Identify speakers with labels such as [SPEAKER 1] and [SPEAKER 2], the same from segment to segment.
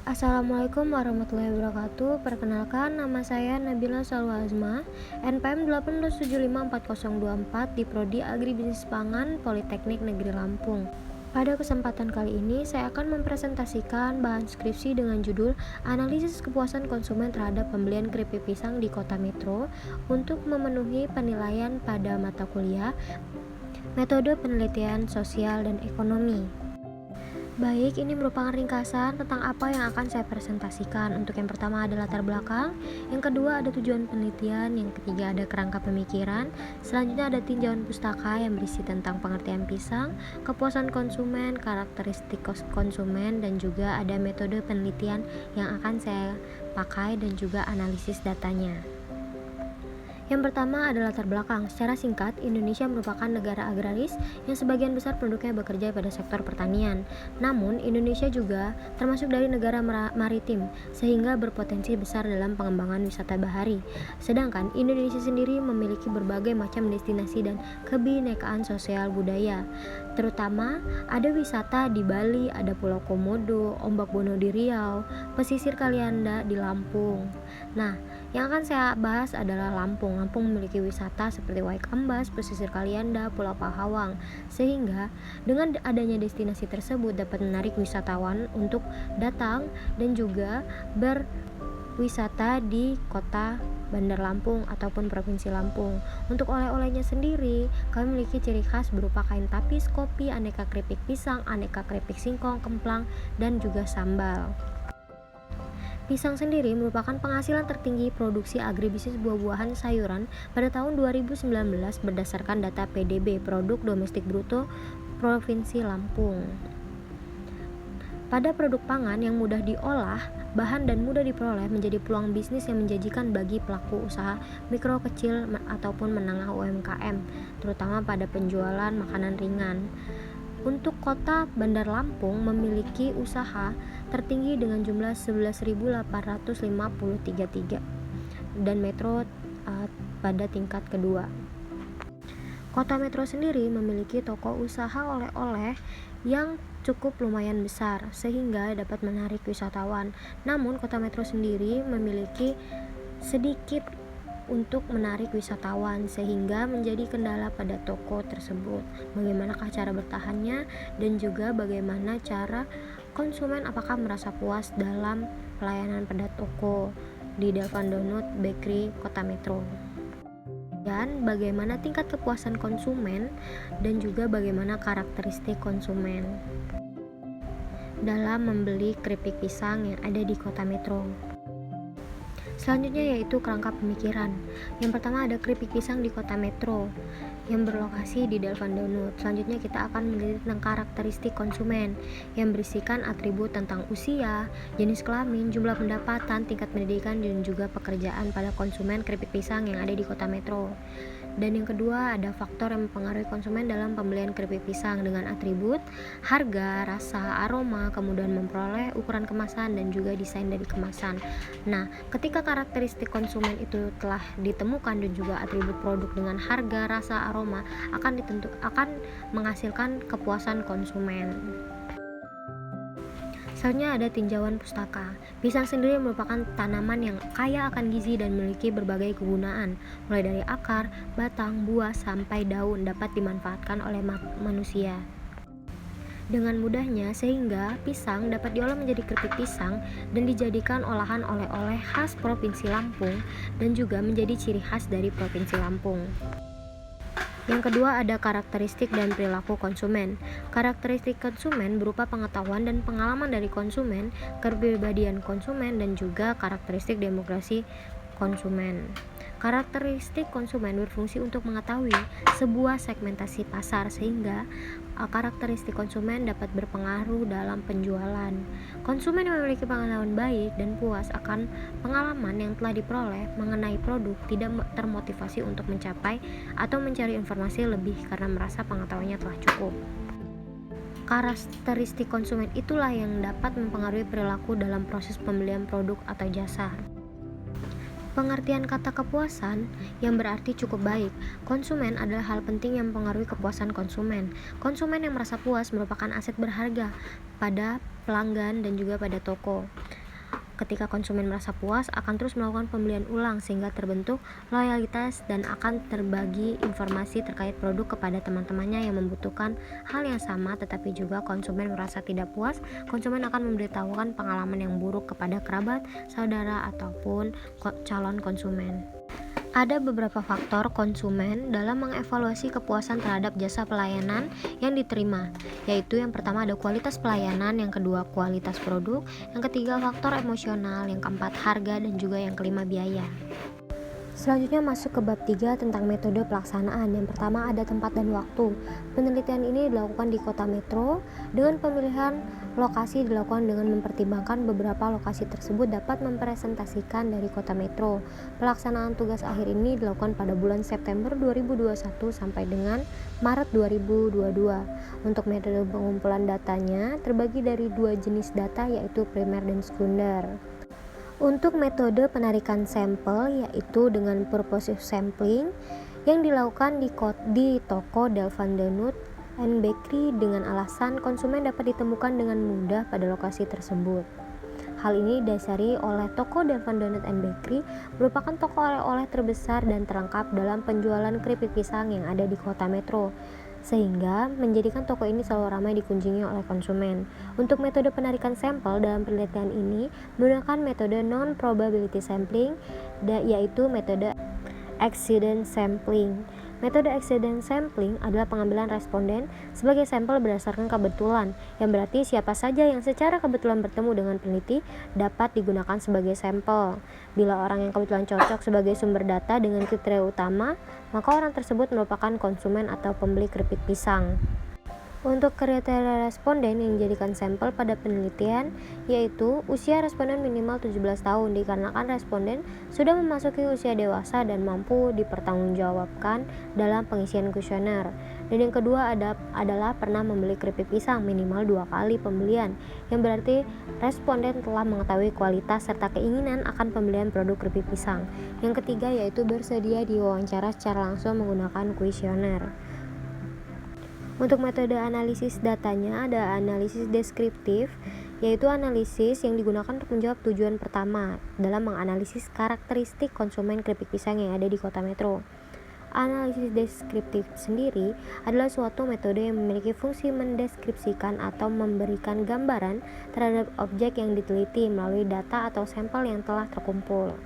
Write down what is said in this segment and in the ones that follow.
[SPEAKER 1] Assalamualaikum warahmatullahi wabarakatuh. Perkenalkan, nama saya Nabila Salwazma, NPM 1875404 di Prodi Agribisnis Pangan Politeknik Negeri Lampung. Pada kesempatan kali ini, saya akan mempresentasikan bahan skripsi dengan judul Analisis Kepuasan Konsumen Terhadap Pembelian Keripik Pisang di Kota Metro untuk memenuhi penilaian pada mata kuliah Metode Penelitian Sosial dan Ekonomi. Baik, ini merupakan ringkasan tentang apa yang akan saya presentasikan. Untuk yang pertama ada latar belakang, yang kedua ada tujuan penelitian, yang ketiga ada kerangka pemikiran, selanjutnya ada tinjauan pustaka yang berisi tentang pengertian pisang, kepuasan konsumen, karakteristik konsumen, dan juga ada metode penelitian yang akan saya pakai dan juga analisis datanya. Yang pertama adalah latar belakang. Secara singkat, Indonesia merupakan negara agraris yang sebagian besar penduduknya bekerja pada sektor pertanian. Namun, Indonesia juga termasuk dari negara maritim, sehingga berpotensi besar dalam pengembangan wisata bahari. Sedangkan Indonesia sendiri memiliki berbagai macam destinasi dan kebinekaan sosial budaya. Terutama ada wisata di Bali, ada Pulau Komodo, Ombak Bono di Riau, pesisir Kalianda di Lampung. Nah, yang akan saya bahas adalah Lampung. Lampung memiliki wisata seperti Waik Ambas, pesisir Kalianda, Pulau Pahawang, sehingga dengan adanya destinasi tersebut dapat menarik wisatawan untuk datang dan juga berwisata di kota Bandar Lampung ataupun Provinsi Lampung. Untuk oleh-olehnya sendiri, kami memiliki ciri khas berupa kain tapis, kopi, aneka keripik pisang, aneka keripik singkong, kemplang, dan juga sambal. Pisang sendiri merupakan penghasilan tertinggi produksi agribisnis buah-buahan sayuran pada tahun 2019 berdasarkan data PDB Produk Domestik Bruto Provinsi Lampung. Pada produk pangan yang mudah diolah, bahan dan mudah diperoleh menjadi peluang bisnis yang menjanjikan bagi pelaku usaha mikro kecil ataupun menengah UMKM, terutama pada penjualan makanan ringan. Untuk kota Bandar Lampung memiliki usaha tertinggi dengan jumlah 11.853 dan metro pada tingkat kedua. Kota Metro sendiri memiliki toko usaha oleh-oleh yang cukup lumayan besar sehingga dapat menarik wisatawan. Namun Kota Metro sendiri memiliki sedikit untuk menarik wisatawan sehingga menjadi kendala pada toko tersebut. Bagaimanakah cara bertahannya dan juga bagaimana cara konsumen apakah merasa puas dalam pelayanan pada toko di Delvan Donut Bakery Kota Metro. Dan bagaimana tingkat kepuasan konsumen dan juga bagaimana karakteristik konsumen dalam membeli keripik pisang yang ada di Kota Metro. Selanjutnya yaitu kerangka pemikiran. Yang pertama ada keripik pisang di Kota Metro yang berlokasi di Delvan Donut. Selanjutnya kita akan meneliti tentang karakteristik konsumen yang berisikan atribut tentang usia, jenis kelamin, jumlah pendapatan, tingkat pendidikan, dan juga pekerjaan pada konsumen keripik pisang yang ada di Kota Metro. Dan yang kedua ada faktor yang mempengaruhi konsumen dalam pembelian keripik pisang dengan atribut harga, rasa, aroma, kemudian memperoleh ukuran kemasan dan juga desain dari kemasan. Nah, ketika karakteristik konsumen itu telah ditemukan dan juga atribut produk dengan harga, rasa, aroma akan menghasilkan kepuasan konsumen. Selanjutnya ada tinjauan pustaka. Pisang sendiri merupakan tanaman yang kaya akan gizi dan memiliki berbagai kegunaan, mulai dari akar, batang, buah, sampai daun dapat dimanfaatkan oleh manusia dengan mudahnya sehingga pisang dapat diolah menjadi keripik pisang dan dijadikan olahan oleh-oleh khas Provinsi Lampung dan juga menjadi ciri khas dari Provinsi Lampung. Yang kedua ada karakteristik dan perilaku konsumen. Karakteristik konsumen berupa pengetahuan dan pengalaman dari konsumen, kepribadian konsumen, dan juga karakteristik demografi konsumen. Karakteristik konsumen berfungsi untuk mengetahui sebuah segmentasi pasar sehingga karakteristik konsumen dapat berpengaruh dalam penjualan. Konsumen yang memiliki pengalaman baik dan puas akan pengalaman yang telah diperoleh mengenai produk tidak termotivasi untuk mencapai atau mencari informasi lebih karena merasa pengetahuannya telah cukup. Karakteristik konsumen itulah yang dapat mempengaruhi perilaku dalam proses pembelian produk atau jasa. Pengertian kata kepuasan yang berarti cukup baik. Konsumen adalah hal penting yang mempengaruhi kepuasan konsumen. Konsumen yang merasa puas merupakan aset berharga pada pelanggan dan juga pada toko. ketika konsumen merasa puas, akan terus melakukan pembelian ulang sehingga terbentuk loyalitas dan akan terbagi informasi terkait produk kepada teman-temannya yang membutuhkan hal yang sama. Tetapi juga konsumen merasa tidak puas, konsumen akan memberitahukan pengalaman yang buruk kepada kerabat, saudara, ataupun calon konsumen. Ada beberapa faktor konsumen dalam mengevaluasi kepuasan terhadap jasa pelayanan yang diterima, yaitu yang pertama ada kualitas pelayanan, yang kedua kualitas produk, yang ketiga faktor emosional, yang keempat harga, dan juga yang kelima biaya. Selanjutnya masuk ke bab 3 tentang metode pelaksanaan. Yang pertama ada tempat dan waktu. Penelitian ini dilakukan di kota metro. Dengan pemilihan lokasi dilakukan dengan mempertimbangkan beberapa lokasi tersebut dapat mempresentasikan dari kota metro. Pelaksanaan tugas akhir ini dilakukan pada bulan September 2021 sampai dengan Maret 2022. Untuk metode pengumpulan datanya terbagi dari dua jenis data, yaitu primer dan sekunder. Untuk metode penarikan sampel, yaitu dengan purposive sampling yang dilakukan di toko Delvandenut and Bakery dengan alasan konsumen dapat ditemukan dengan mudah pada lokasi tersebut. Hal ini didasari oleh toko Delvandenut and Bakery merupakan toko oleh-oleh terbesar dan terlengkap dalam penjualan keripik pisang yang ada di kota metro, sehingga menjadikan toko ini selalu ramai dikunjungi oleh konsumen. Untuk metode penarikan sampel dalam penelitian ini menggunakan metode non-probability sampling, yaitu metode accident sampling. Metode accident sampling adalah pengambilan responden sebagai sampel berdasarkan kebetulan, yang berarti siapa saja yang secara kebetulan bertemu dengan peneliti dapat digunakan sebagai sampel. Bila orang yang kebetulan cocok sebagai sumber data dengan kriteria utama, maka orang tersebut merupakan konsumen atau pembeli keripik pisang. Untuk kriteria responden yang dijadikan sampel pada penelitian, yaitu usia responden minimal 17 tahun dikarenakan responden sudah memasuki usia dewasa dan mampu dipertanggungjawabkan dalam pengisian kuesioner. Dan yang kedua adalah pernah membeli keripik pisang minimal 2 kali pembelian, yang berarti responden telah mengetahui kualitas serta keinginan akan pembelian produk keripik pisang. Yang ketiga yaitu bersedia diwawancara secara langsung menggunakan kuesioner. Untuk metode analisis datanya ada analisis deskriptif, yaitu analisis yang digunakan untuk menjawab tujuan pertama dalam menganalisis karakteristik konsumen keripik pisang yang ada di kota metro. Analisis deskriptif sendiri adalah suatu metode yang memiliki fungsi mendeskripsikan atau memberikan gambaran terhadap objek yang diteliti melalui data atau sampel yang telah terkumpul.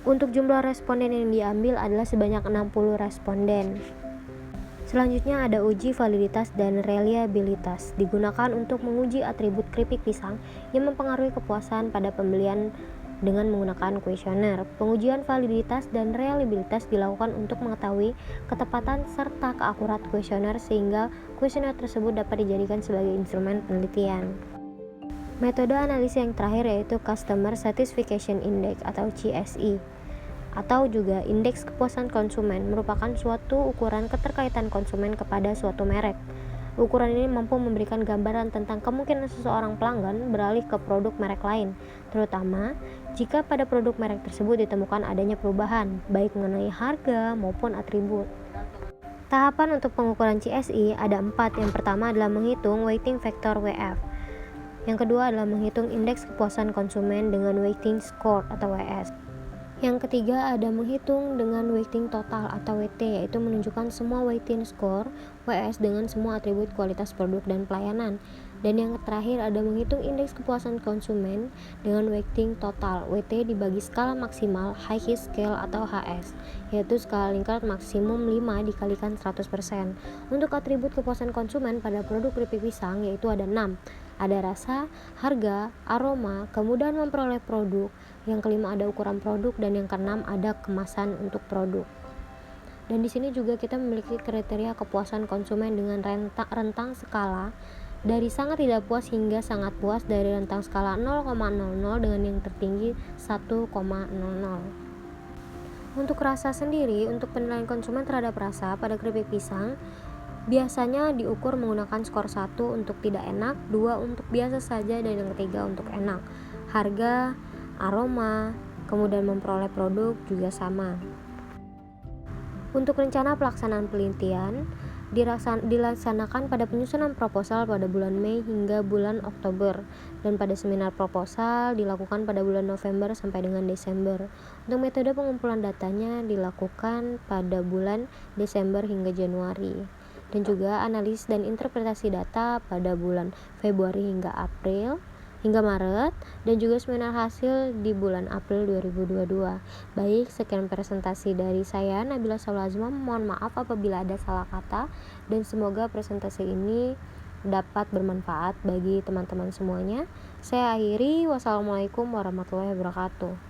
[SPEAKER 1] Untuk jumlah responden yang diambil adalah sebanyak 60 responden. Selanjutnya ada uji validitas dan reliabilitas, digunakan untuk menguji atribut keripik pisang yang mempengaruhi kepuasan pada pembelian dengan menggunakan kuesioner. Pengujian validitas dan reliabilitas dilakukan untuk mengetahui ketepatan serta keakurat kuesioner sehingga kuesioner tersebut dapat dijadikan sebagai instrumen penelitian. Metode analisis yang terakhir yaitu Customer Satisfaction Index atau CSI, atau juga indeks kepuasan konsumen, merupakan suatu ukuran keterkaitan konsumen kepada suatu merek. Ukuran ini mampu memberikan gambaran tentang kemungkinan seseorang pelanggan beralih ke produk merek lain, terutama jika pada produk merek tersebut ditemukan adanya perubahan, baik mengenai harga maupun atribut. Tahapan untuk pengukuran CSI ada 4. Yang pertama adalah menghitung weighting factor WF. Yang kedua adalah menghitung indeks kepuasan konsumen dengan weighting score atau WS. Yang ketiga ada menghitung dengan weighting total atau WT, yaitu menunjukkan semua weighting score WS dengan semua atribut kualitas produk dan pelayanan. Dan yang terakhir ada menghitung indeks kepuasan konsumen dengan weighting total WT dibagi skala maksimal high scale atau HS, yaitu skala Likert maksimum 5 dikalikan 100%. Untuk atribut kepuasan konsumen pada produk keripik pisang yaitu ada 6. Ada rasa, harga, aroma, kemudahan memperoleh produk. Yang kelima ada ukuran produk, dan yang keenam ada kemasan untuk produk. Dan di sini juga kita memiliki kriteria kepuasan konsumen dengan rentang skala dari sangat tidak puas hingga sangat puas, dari rentang skala 0,00 dengan yang tertinggi 1,00. Untuk rasa sendiri, untuk penilaian konsumen terhadap rasa pada keripik pisang biasanya diukur menggunakan skor 1 untuk tidak enak, 2 untuk biasa saja, dan yang ketiga untuk enak. Harga, aroma, kemudian memperoleh produk juga sama. Untuk rencana pelaksanaan penelitian dilaksanakan pada penyusunan proposal pada bulan Mei hingga bulan Oktober, dan pada seminar proposal dilakukan pada bulan November sampai dengan Desember. Untuk metode pengumpulan datanya dilakukan pada bulan Desember hingga Januari, dan juga analisis dan interpretasi data pada bulan Februari hingga Maret, dan juga seminar hasil di bulan April 2022. Baik, sekian presentasi dari saya, Nabila Saulazma. Mohon maaf apabila ada salah kata, dan semoga presentasi ini dapat bermanfaat bagi teman-teman semuanya. Saya akhiri, wassalamualaikum warahmatullahi wabarakatuh.